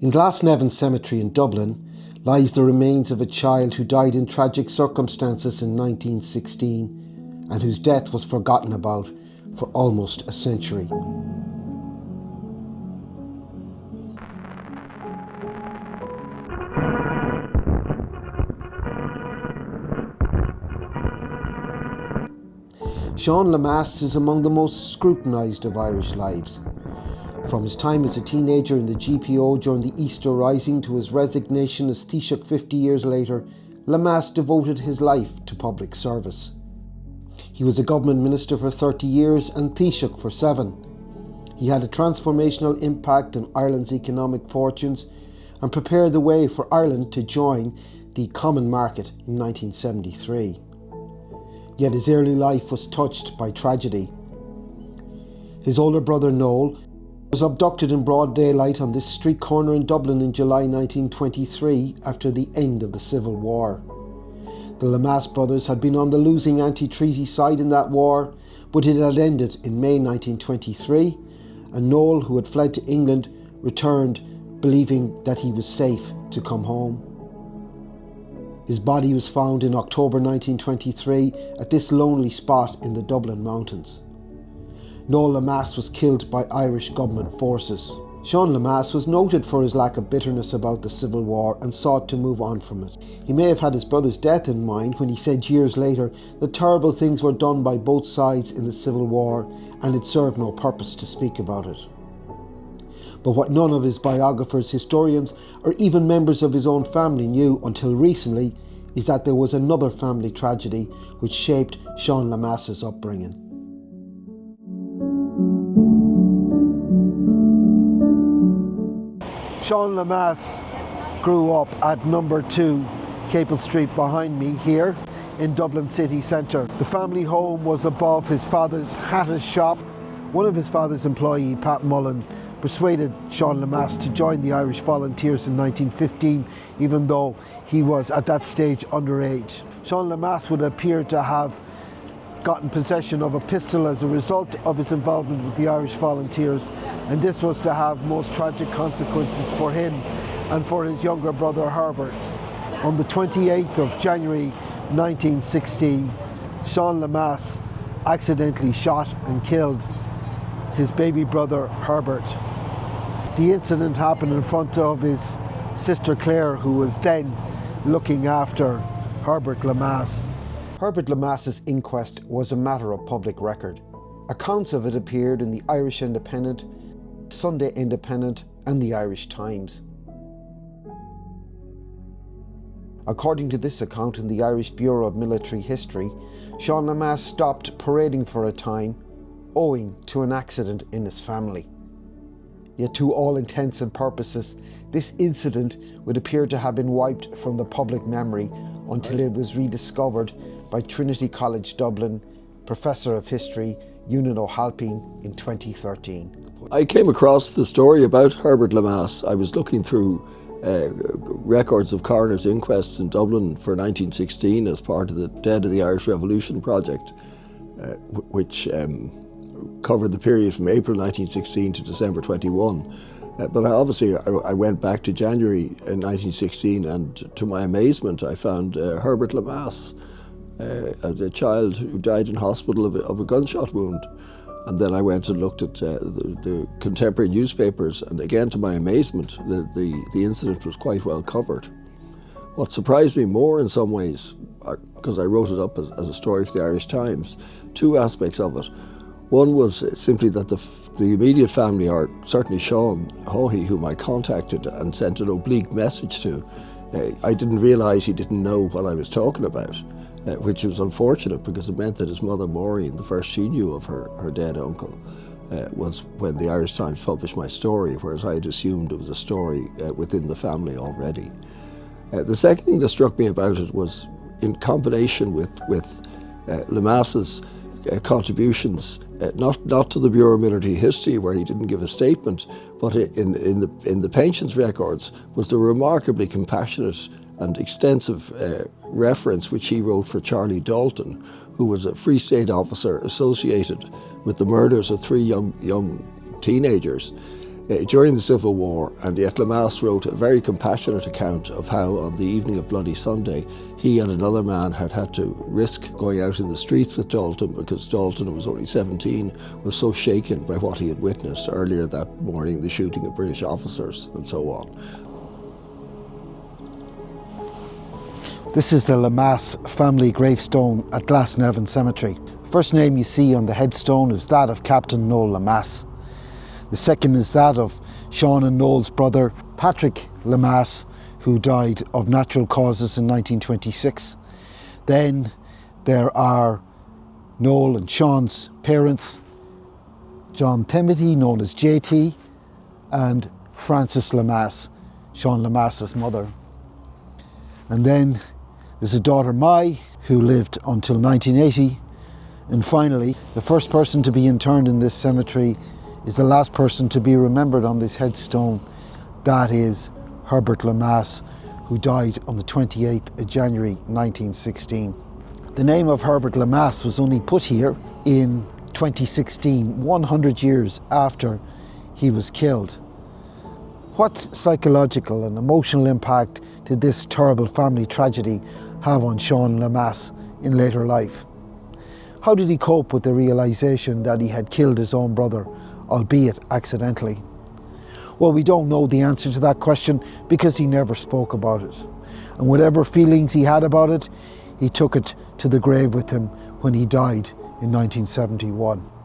In Glasnevin Cemetery in Dublin lies the remains of a child who died in tragic circumstances in 1916 and whose death was forgotten about for almost a century. Seán Lemass is among the most scrutinised of Irish lives. From his time as a teenager in the GPO during the Easter Rising to his resignation as Taoiseach 50 years later, Lemass devoted his life to public service. He was a government minister for 30 years and Taoiseach for 7. He had a transformational impact on Ireland's economic fortunes and prepared the way for Ireland to join the Common Market in 1973. Yet his early life was touched by tragedy. His older brother Noel was abducted in broad daylight on this street corner in Dublin in July 1923 after the end of the Civil War. The Lemass brothers had been on the losing anti-treaty side in that war, but it had ended in May 1923, and Noel, who had fled to England, returned believing that he was safe to come home. His body was found in October 1923 at this lonely spot in the Dublin mountains. Noel Lemass was killed by Irish government forces. Seán Lemass was noted for his lack of bitterness about the Civil War and sought to move on from it. He may have had his brother's death in mind when he said years later that terrible things were done by both sides in the Civil War and it served no purpose to speak about it. But what none of his biographers, historians, or even members of his own family knew until recently is that there was another family tragedy which shaped Seán Lemass's upbringing. Seán Lemass grew up at number 2 Capel Street behind me here in Dublin city centre. The family home was above his father's hatter's shop. One of his father's employee, Pat Mullen, persuaded Seán Lemass to join the Irish Volunteers in 1915, even though he was at that stage underage. Seán Lemass would appear to have gotten possession of a pistol as a result of his involvement with the Irish Volunteers, and this was to have most tragic consequences for him and for his younger brother Herbert. On the 28th of January 1916, Seán Lemass accidentally shot and killed his baby brother Herbert. The incident happened in front of his sister Claire, who was then looking after Herbert Lemass. Herbert Lemass's inquest was a matter of public record. Accounts of it appeared in the Irish Independent, Sunday Independent and the Irish Times. According to this account in the Irish Bureau of Military History, Seán Lemass stopped parading for a time owing to an accident in his family. Yet to all intents and purposes, this incident would appear to have been wiped from the public memory until it was rediscovered by Trinity College Dublin Professor of History Ewan O'Halpine in 2013. I came across the story about Herbert Lemass. I was looking through records of coroner's inquests in Dublin for 1916 as part of the Dead of the Irish Revolution project, which covered the period from April 1916 to December 21. But I went back to January 1916, and to my amazement I found Herbert Lemass, a child who died in hospital of a gunshot wound. And then I went and looked at the contemporary newspapers, and again to my amazement the incident was quite well covered. What surprised me more in some ways, because I wrote it up as a story for the Irish Times, two aspects of it. One was simply that the immediate family, or certainly Sean Haughey, whom I contacted and sent an oblique message to, I didn't realise he didn't know what I was talking about, which was unfortunate because it meant that his mother Maureen, the first she knew of her dead uncle, was when the Irish Times published my story, whereas I had assumed it was a story within the family already. The second thing that struck me about it was, in combination with Lemass's contributions, not to the Bureau of Military History, where he didn't give a statement, but in the pensions records, was the remarkably compassionate and extensive reference which he wrote for Charlie Dalton, who was a Free State officer associated with the murders of 3 young teenagers. during the Civil War, and yet Lemass wrote a very compassionate account of how on the evening of Bloody Sunday he and another man had to risk going out in the streets with Dalton because Dalton, who was only 17, was so shaken by what he had witnessed earlier that morning, the shooting of British officers and so on. This is the Lemass family gravestone at Glasnevin Cemetery. The first name you see on the headstone is that of Captain Noel Lemass. The second is that of Sean and Noel's brother, Patrick Lemass, who died of natural causes in 1926. Then there are Noel and Sean's parents, John Timothy, known as JT, and Frances Lemass, Sean Lemass's mother. And then there's a daughter, Mai, who lived until 1980. And finally, the first person to be interned in this cemetery is the last person to be remembered on this headstone. That is Herbert Lemass, who died on the 28th of January 1916. The name of Herbert Lemass was only put here in 2016, 100 years after he was killed. What psychological and emotional impact did this terrible family tragedy have on Sean Lemass in later life? How did he cope with the realisation that he had killed his own brother, albeit accidentally? Well, we don't know the answer to that question because he never spoke about it. And whatever feelings he had about it, he took it to the grave with him when he died in 1971.